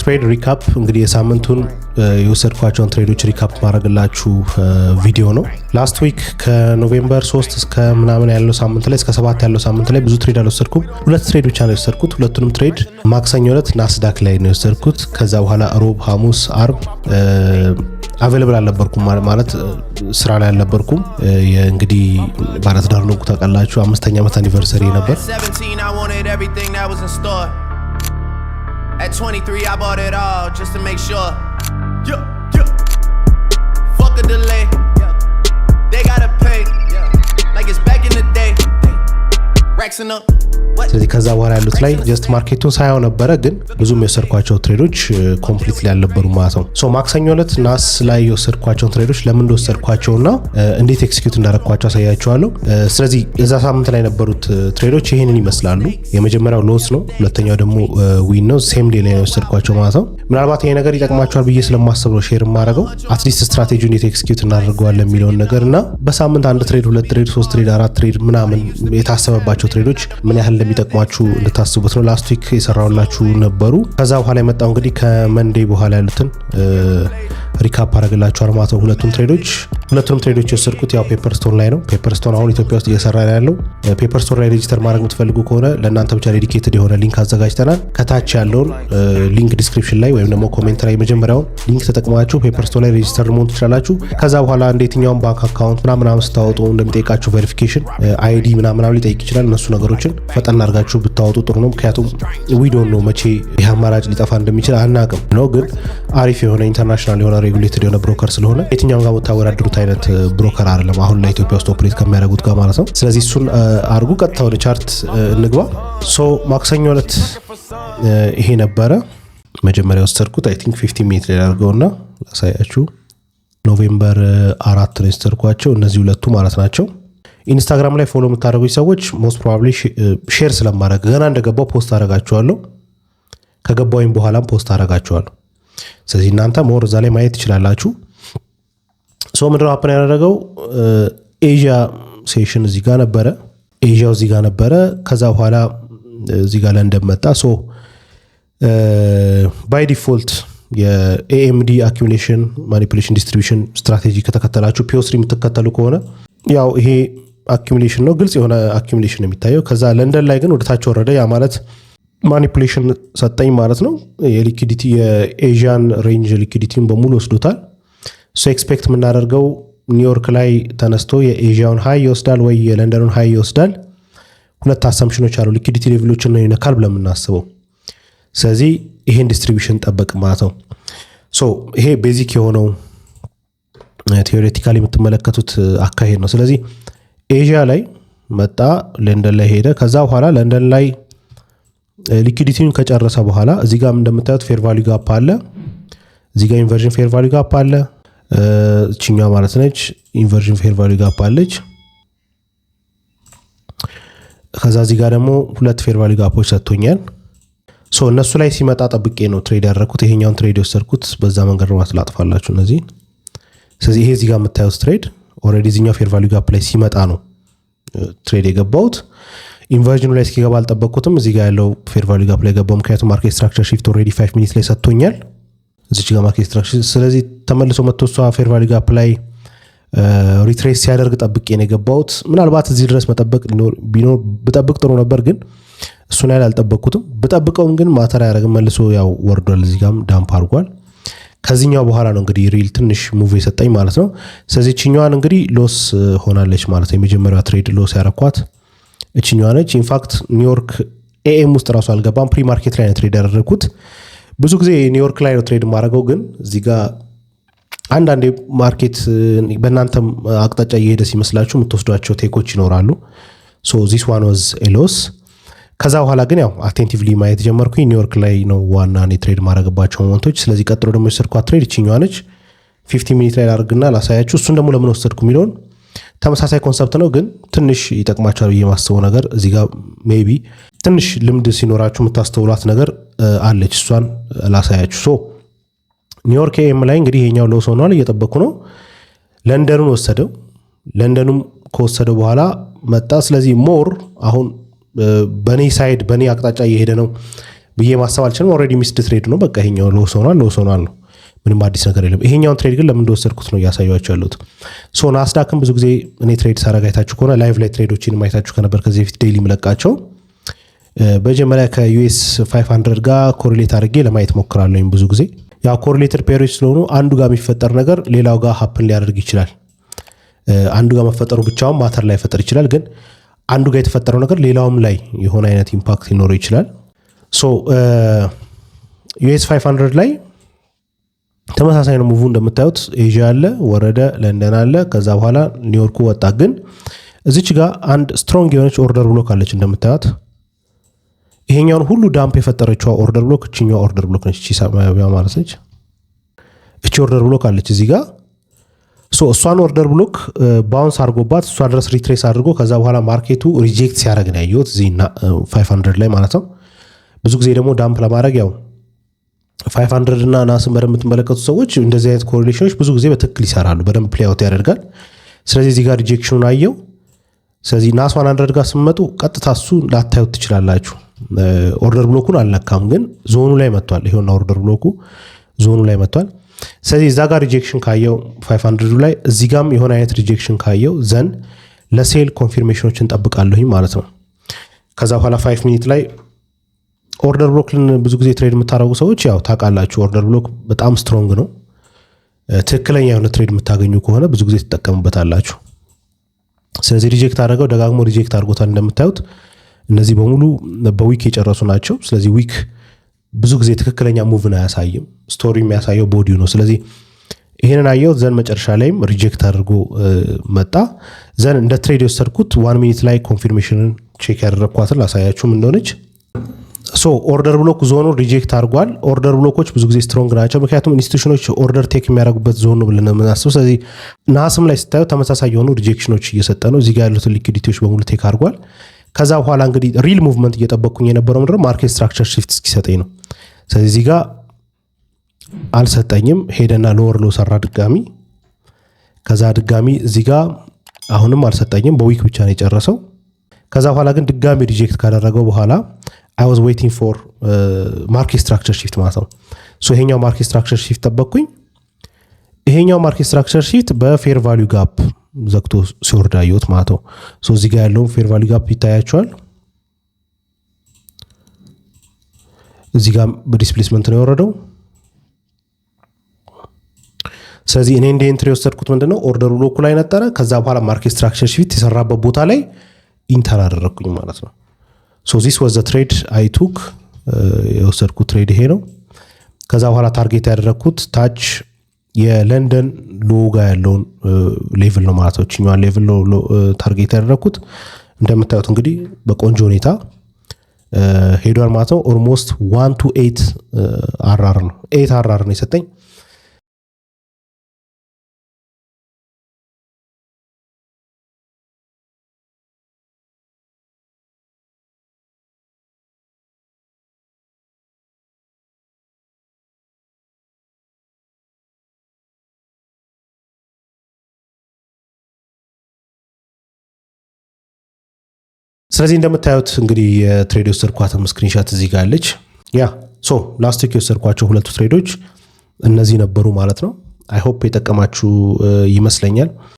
ትሬድ ሪካፕ እንግዲህ የሳምንቱን የወሰድኳቸውን ትሬዶች ሪካፕ ማድረግላችሁ ቪዲዮ ነው። ላስት ዊክ ከኖቬምበር 3 እስከ ምናምን ያለው ሳምንት ላይ እስከ 7 ያለው ሳምንት ላይ ብዙ ትሬድ አልወሰድኩም። ሁለት ትሬድ ብቻ ነው የወሰድኩት። ሁለቱንም ትሬድ ማክሰኞ ዕለት ናስዳክ ላይ ነው የወሰድኩት። ከዛ በኋላ ሮብ፣ ሐሙስ፣ አርብ አቬለብል አልነበርኩም ማለት ስራ ላይ አልነበርኩም። እንግዲህ ባለትዳር ነው ታውቃላችሁ። 5ኛ ዓመት አኒቨርሰሪ ነበር። At 23 I bought it all just to make sure. Fuck a delay. They gotta pay. Like it's back in the day. Racking up. ስለዚህ ከዛ በኋላ ያሉት ላይ ጀስት ማርኬቱን ሳያው ነበረ፣ ግን ብዙም የወሰድኳቸው ትሬዶች ኮምፕሊትሊ ያልነበሩ ማለት ነው። ሶ ማክሰኞ ዕለት ናስ ላይ የወሰድኳቸው ትሬዶች ለምን እንደወሰድኳቸውና እንዴት ኤክስኪዩት እንዳደረኳቸው አሳያችኋለሁ። ስለዚህ የዛ ሳምንት ላይ የነበሩት ትሬዶች ይሄንን ይመስላሉ። የመጀመሪያው ሎስ ነው፣ ሁለተኛው ደግሞ ዊን ነው። ሴም ዴይ ላይ የወሰድኳቸው ማለት ነው። ምናልባት ይሄ ነገር ይጠቅማችኋል ብዬ ስለማስብ ነው ሼር የማደርገው። አትሊስት ስትራቴጂ እንዴት ኤክስኪዩት እናደርገዋለን የሚለውን ነገር እና በሳምንት አንድ ትሬድ፣ ሁለት ትሬድ፣ ሶስት ትሬድ፣ አራት ትሬድ ምናምን የታሰበባቸው ትሬዶች ምን ያህል እንደሚጠቅሟችሁ እንድታስቡት ነው። ላስት ዊክ የሰራውላችሁ ነበሩ። ከዛ በኋላ የመጣው እንግዲህ ከመንዴ በኋላ ያሉትን ሪካፕ አደረግላችኋል ማለት ነው። ሁለቱንም ትሬዶች የወሰድኩት ያው ፔፐርስቶን ላይ ነው። ፔፐርስቶን አሁን ኢትዮጵያ ውስጥ እየሰራ ያለው። ፔፐርስቶን ላይ ሬጂስተር ማድረግ የምትፈልጉ ከሆነ ለእናንተ ብቻ ዴዲኬትድ የሆነ ሊንክ አዘጋጅተናል። ከታች ያለውን ሊንክ ዲስክሪፕሽን ላይ ወይም ደግሞ ኮሜንት ላይ የመጀመሪያውን ሊንክ ተጠቅማችሁ ፔፐርስቶን ላይ ሬጂስተር መሆን ትችላላችሁ። ከዛ በኋላ እንዴትኛውን ባንክ አካውንት ምናምን ስታወጡ እንደሚጠይቃችሁ ቬሪፊኬሽን አይዲ ምናምን ሊጠይቅ ይችላል። እነሱ ነገሮችን ፈጠን አድርጋችሁ ብታወጡ ጥሩ ነው። ምክንያቱም ዊ ዶንት ኖ መቼ ይህ አማራጭ ሊጠፋ እንደሚችል አናውቅም ነው። ግን አሪፍ የሆነ ኢንተርናሽናል የሆነ ሬጉሌትድ የሆነ ብሮከር ስለሆነ የትኛውን ጋር የምታወዳድሩት አይነት ብሮከር አይደለም አሁን ላይ ኢትዮጵያ ውስጥ ኦፕሬት ከሚያደርጉት ጋር ማለት ነው። ስለዚህ እሱን አድርጉ። ቀጥታ ወደ ቻርት እንግባ። ሶ ማክሰኞ ዕለት ይሄ ነበረ መጀመሪያ ወሰድኩት። አይ ቲንክ 15 ሚኒት ላይ አድርገውና ላሳያችሁ። ኖቬምበር 4 ነው የወሰድኳቸው እነዚህ ሁለቱ ማለት ናቸው። ኢንስታግራም ላይ ፎሎ የምታደርጉኝ ሰዎች ሞስት ፕሮባብሊ ሼር ስለማድረግ ገና እንደገባው ፖስት አደርጋችኋለሁ፣ ከገባውኝ በኋላም ፖስት አደርጋችኋለሁ። ስለዚህ እናንተ ሞር እዛ ላይ ማየት ትችላላችሁ። ሶ ምንድነው ሀፕን ያደረገው? ኤዥያ ሴሽን እዚህ ጋር ነበረ፣ ኤዥያው እዚህ ጋር ነበረ። ከዛ በኋላ እዚህ ጋር ለንደን መጣ። ሶ ባይ ዲፎልት የኤኤምዲ አኪሙሌሽን ማኒፑሌሽን ዲስትሪቢዩሽን ስትራቴጂ ከተከተላችሁ ፒኦስሪ የምትከተሉ ከሆነ ያው ይሄ አኪሙሌሽን ነው፣ ግልጽ የሆነ አኪሙሌሽን ነው የሚታየው። ከዛ ለንደን ላይ ግን ወደታች ወረደ። ያ ማለት ማኒፑሌሽን ሰጠኝ ማለት ነው። የሊኩዲቲ የኤዥያን ሬንጅ ሊኩዲቲን በሙሉ ወስዶታል። ሶ ኤክስፔክት የምናደርገው ኒውዮርክ ላይ ተነስቶ የኤዥያውን ሃይ ይወስዳል ወይ የለንደኑን ሃይ ይወስዳል። ሁለት አሳምፕሽኖች አሉ። ሊኩዲቲ ሌቭሎችን ነው ይነካል ብለን የምናስበው። ስለዚህ ይሄን ዲስትሪቢዩሽን ጠበቅ ማለት ነው። ሶ ይሄ ቤዚክ የሆነው ቴዎሬቲካሊ የምትመለከቱት አካሄድ ነው። ስለዚህ ኤዥያ ላይ መጣ፣ ለንደን ላይ ሄደ። ከዛ በኋላ ለንደን ላይ ሊኩዲቲውን ከጨረሰ በኋላ እዚህ ጋር እንደምታዩት ፌር ቫልዩ ጋፕ አለ፣ እዚህ ጋር ኢንቨርዥን ፌር ቫልዩ ጋፕ አለ። እቺኛው ማለት ነች ኢንቨርዥን ፌር ቫልዩ ጋፕ አለች። ከዛ እዚህ ጋር ደግሞ ሁለት ፌር ቫልዩ ጋፖች ሰጥቶኛል። ሶ እነሱ ላይ ሲመጣ ጠብቄ ነው ትሬድ ያደረኩት። ይሄኛውን ትሬድ የወሰድኩት በዛ መንገድ ነው። አትላጥፋላችሁ እነዚህ። ስለዚህ ይሄ እዚህ ጋር የምታዩት ትሬድ ኦልሬዲ እዚህኛው ፌር ቫልዩ ጋፕ ላይ ሲመጣ ነው ትሬድ የገባሁት። ኢንቨርዥኑ ላይ እስኪገባ አልጠበቅኩትም። እዚህ ጋር ያለው ፌር ቫልዩ ጋፕ ላይ ገባው፣ ምክንያቱም ማርኬት ስትራክቸር ሺፍት ኦልሬዲ 5 ሚኒት ላይ ሰጥቶኛል እዚች ጋር ማርኬት ስትራክቸር። ስለዚህ ተመልሶ መጥቶ እሷ ፌር ቫልዩ ጋፕ ላይ ሪትሬስ ሲያደርግ ጠብቄ ነው የገባሁት። ምናልባት እዚህ ድረስ መጠበቅ ቢኖር ብጠብቅ ጥሩ ነበር፣ ግን እሱን ያህል አልጠበቅኩትም። ብጠብቀውም ግን ማተር አያደርግም፣ መልሶ ያው ወርዷል። እዚህ ጋርም ዳምፕ አድርጓል። ከዚህኛው በኋላ ነው እንግዲህ ሪል ትንሽ ሙቭ የሰጠኝ ማለት ነው። ስለዚህ እችኛዋን እንግዲህ ሎስ ሆናለች ማለት ነው። የመጀመሪያዋ ትሬድ ሎስ ያረኳት እችኛዋ ነች። ኢንፋክት ኒውዮርክ ኤኤም ውስጥ ራሱ አልገባም፣ ፕሪ ማርኬት ላይ ነው ትሬድ ያደረግኩት። ብዙ ጊዜ ኒውዮርክ ላይ ነው ትሬድ የማደርገው፣ ግን እዚህ ጋር አንዳንዴ ማርኬት በእናንተም አቅጣጫ እየሄደ ሲመስላችሁ የምትወስዷቸው ቴኮች ይኖራሉ። ሶ ዚስ ዋን ዋዝ ኤ ሎስ። ከዛ በኋላ ግን ያው አቴንቲቭሊ ማየት ጀመርኩኝ። ኒውዮርክ ላይ ነው ዋና እኔ ትሬድ ማድረግባቸው ሞመንቶች። ስለዚህ ቀጥሎ ደግሞ የወሰድኳት ትሬድ ይችኛዋ ነች። 15 ሚኒት ላይ ላድርግና ላሳያችሁ። እሱን ደግሞ ለምን ወሰድኩ የሚለውን ተመሳሳይ ኮንሰፕት ነው፣ ግን ትንሽ ይጠቅማችኋል ብዬ የማስበው ነገር እዚህ ጋር ሜቢ ትንሽ ልምድ ሲኖራችሁ የምታስተውሏት ነገር አለች። እሷን ላሳያችሁ። ሶ ኒውዮርክ ኤም ላይ እንግዲህ ይሄኛው ሎስ ሆኗል፣ እየጠበኩ ነው። ለንደኑን ወሰደው። ለንደኑም ከወሰደው በኋላ መጣ። ስለዚህ ሞር አሁን በኔ ሳይድ በኔ አቅጣጫ እየሄደ ነው ብዬ ማሰብ አልችልም። ኦልሬዲ ሚስድ ትሬድ ነው። በቃ ይሄኛው ሎስ ሆኗል ነው። ምንም አዲስ ነገር የለም። ይሄኛውን ትሬድ ግን ለምን እንደወሰድኩት ነው እያሳያችሁ ያሉት። ሶ ናስዳክም ብዙ ጊዜ እኔ ትሬድ ሳረጋ አይታችሁ ከሆነ ላይቭ ላይ ትሬዶችን አይታችሁ ከነበር ከዚህ በፊት ዴይሊ መለቃቸው በመጀመሪያ ከዩኤስ 500 ጋር ኮሪሌት አድርጌ ለማየት ሞክራለሁ። ብዙ ጊዜ ያው ኮሪሌትድ ፔሪዎች ስለሆኑ አንዱ ጋር የሚፈጠር ነገር ሌላው ጋር ሀፕን ሊያደርግ ይችላል። አንዱ ጋር መፈጠሩ ብቻውን ማተር ላይ ፈጠር ይችላል። ግን አንዱ ጋር የተፈጠረው ነገር ሌላውም ላይ የሆነ አይነት ኢምፓክት ሊኖረው ይችላል። ሶ ዩኤስ 500 ላይ ተመሳሳይ ነው ሙቭ እንደምታዩት ኤዥያ አለ፣ ወረደ፣ ለንደን አለ፣ ከዛ በኋላ ኒውዮርኩ ወጣ። ግን እዚች ጋር አንድ ስትሮንግ የሆነች ኦርደር ብሎክ አለች እንደምታዩት። ይሄኛውን ሁሉ ዳምፕ የፈጠረችው ኦርደር ብሎክ እቺኛው ኦርደር ብሎክ ነች። እቺ ሰማያዊዋ ማለት ነች። እቺ ኦርደር ብሎክ አለች እዚህ ጋር። ሶ እሷን ኦርደር ብሎክ ባውንስ አድርጎባት እሷ ድረስ ሪትሬስ አድርጎ ከዛ በኋላ ማርኬቱ ሪጀክት ሲያደርግ ነው ያየሁት እዚህ 500 ላይ ማለት ነው። ብዙ ጊዜ ደግሞ ዳምፕ ለማድረግ ያው 500 እና ናስን በደንብ የምትመለከቱ ሰዎች እንደዚህ አይነት ኮሪሌሽኖች ብዙ ጊዜ በትክክል ይሰራሉ፣ በደንብ ፕሌይ አውት ያደርጋል። ስለዚህ እዚህ ጋር ሪጀክሽኑን አየው። ስለዚህ ናስ 100 ጋር ስትመጡ ቀጥታ እሱ ላታዩት ትችላላችሁ። ኦርደር ብሎኩን አልነካም፣ ግን ዞኑ ላይ መጥቷል። ይሄውና ኦርደር ብሎኩ ዞኑ ላይ መጥቷል። ስለዚህ እዛ ጋር ሪጀክሽን ካየው 500 ላይ እዚህ ጋርም የሆነ አይነት ሪጀክሽን ካየው ዘን ለሴል ኮንፊርሜሽኖችን እንጠብቃለሁኝ ማለት ነው። ከዛ በኋላ 5 ሚኒት ላይ ኦርደር ብሎክን ብዙ ጊዜ ትሬድ የምታደርጉ ሰዎች ያው ታውቃላችሁ፣ ኦርደር ብሎክ በጣም ስትሮንግ ነው። ትክክለኛ የሆነ ትሬድ የምታገኙ ከሆነ ብዙ ጊዜ ትጠቀሙበታላችሁ። ስለዚህ ሪጀክት አድርገው ደጋግሞ ሪጀክት አድርጎታል። እንደምታዩት እነዚህ በሙሉ በዊክ የጨረሱ ናቸው። ስለዚህ ዊክ ብዙ ጊዜ ትክክለኛ ሙቭን አያሳይም፣ ስቶሪ የሚያሳየው ቦዲው ነው። ስለዚህ ይሄንን አየው ዘን መጨረሻ ላይም ሪጀክት አድርጎ መጣ። ዘን እንደ ትሬድ የወሰድኩት 1 ሚኒት ላይ ኮንፊርሜሽንን ቼክ ያደረግኳትን ላሳያችሁም እንደሆነች። ሶ ኦርደር ብሎክ ዞኑ ሪጀክት አድርጓል። ኦርደር ብሎኮች ብዙ ጊዜ ስትሮንግ ናቸው፣ ምክንያቱም ኢንስቲቱሽኖች ኦርደር ቴክ የሚያደርጉበት ዞን ነው ብለን የምናስበው። ስለዚህ ናስም ላይ ስታዩ ተመሳሳይ የሆኑ ሪጀክሽኖች እየሰጠ ነው። እዚህ ጋር ያሉትን ሊኩዲቲዎች በሙሉ ቴክ አድርጓል። ከዛ በኋላ እንግዲህ ሪል ሙቭመንት እየጠበቅኩኝ የነበረው ምንድነው ማርኬት ስትራክቸር ሽፍት እስኪሰጠኝ ነው። ስለዚህ እዚህ ጋር አልሰጠኝም፣ ሄደና ሎወር ሎ ሰራ ድጋሚ። ከዛ ድጋሚ እዚህ ጋር አሁንም አልሰጠኝም፣ በዊክ ብቻ ነው የጨረሰው። ከዛ በኋላ ግን ድጋሚ ሪጀክት ካደረገው በኋላ I was waiting for ማርኬት ስትራክቸር ሽፍት ማለት ነው። ሶ ይሄኛው ማርኬት ስትራክቸር ሽፍት ጠበቅኩኝ። ይሄኛው ማርኬት ስትራክቸር ሽፍት በፌር ቫልዩ ጋፕ ዘግቶ ሲወርድ አየሁት ማለት ነው። ሶ እዚህ ጋር ያለውን ፌር ቫልዩ ጋፕ ይታያቸዋል። እዚህ ጋር በዲስፕሌስመንት ነው የወረደው። ስለዚህ እኔ እንደ ኤንትሪ የወሰድኩት ምንድነው ኦርደር ብሎኩ ላይ ነጠረ። ከዛ በኋላ ማርኬት ስትራክቸር ሽፍት የሰራበት ቦታ ላይ ኢንተር አደረግኩኝ ማለት ነው። ሶ ዚስ ዋዝ ዘ ትሬድ አይ ቱክ። የወሰድኩት ትሬድ ይሄ ነው። ከዛ በኋላ ታርጌት ያደረግኩት ታች የለንደን ሎጋ ያለውን ሌቭል ነው ማለት ነው። እኛዋን ሌቭል ነው ታርጌት ያደረግኩት። እንደምታዩት እንግዲህ በቆንጆ ሁኔታ ሄዷል ማለት ነው። ኦልሞስት 1 to 8 አራር ነው 8 አራር ነው የሰጠኝ። ስለዚህ እንደምታዩት እንግዲህ የትሬድ የወሰድኳትም ስክሪንሻት እዚህ ጋር አለች። ያ ሶ ላስት ዊክ የወሰድኳቸው ሁለቱ ትሬዶች እነዚህ ነበሩ ማለት ነው። አይ ሆፕ የጠቀማችሁ ይመስለኛል።